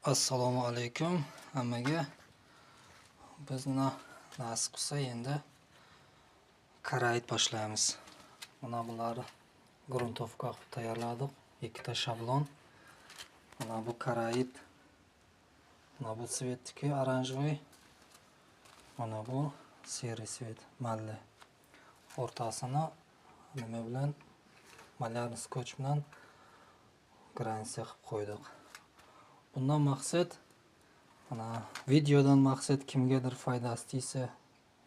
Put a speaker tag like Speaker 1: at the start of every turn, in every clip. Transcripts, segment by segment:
Speaker 1: Assalomu alaykum hammaga. Biz nasib qilsa endi karait boshlaymiz. Mana bularni gruntovka qilib tayyorladik. Ikkita shablon. Mana bu karait. Mana bu svetki oranjvoy. Mana bu seri svet malli. O'rtasini nima bilan malyarniy skoch bilan gransiya qilib qo'ydik. Bundan maqsad mana videodan maqsad kimgadir foydasi tegsa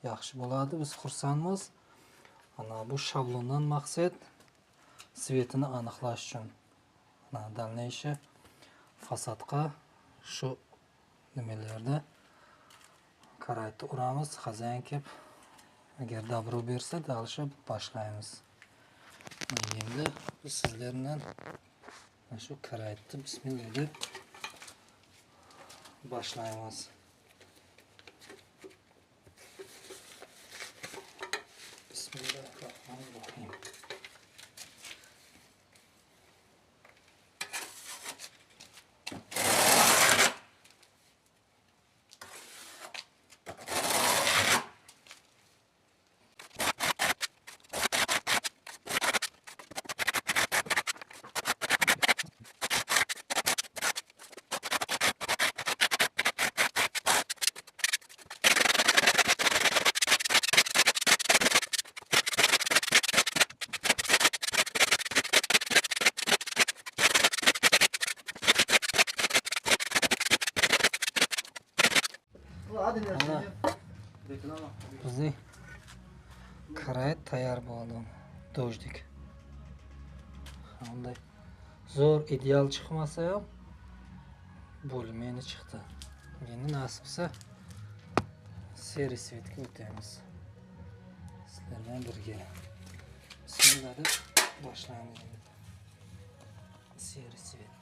Speaker 1: yaxshi bo'ladi. Biz xursandmiz. Mana bu shablondan maqsad svetini aniqlash uchun. Mana dalnayshi fasadga shu nimalarda karaytni uramiz. Xazan kelib agar dabro bersa dalishib boshlaymiz. Endi biz sizlar bilan shu karaytni bismillah deb başlayamaz. Bismillahirrahmanirrahim. Bizi karayt tayyor bo'ldi. Dojdik. Bunday zo'r ideal chiqmasa ham bo'lmayni chiqdi. Endi nasib qilsa seri svetga o'tamiz. Sizlar bilan birga. Bismillah deb boshlaymiz. Seri svet.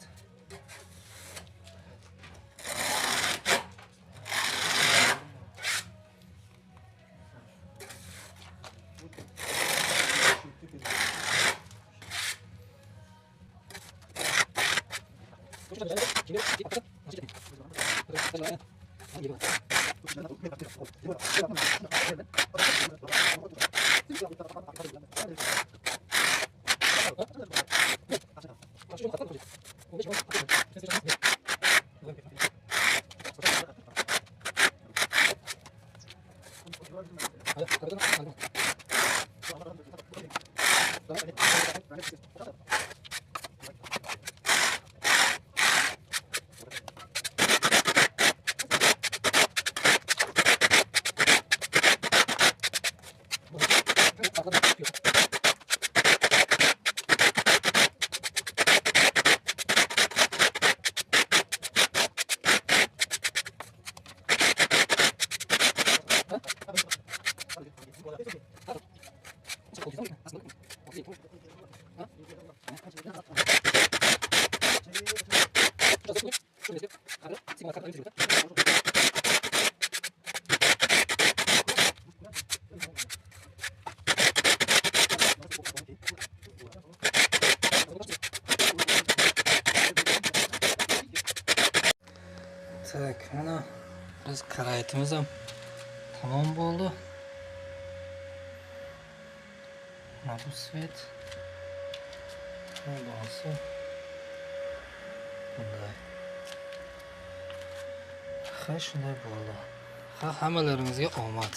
Speaker 1: Tak, mana biz karaytimiz ham tamom bo'ldi. Mana bu svet. Bunisi bunday. Ha, shunday bo'ldi. Ha, hammalaringizga omad.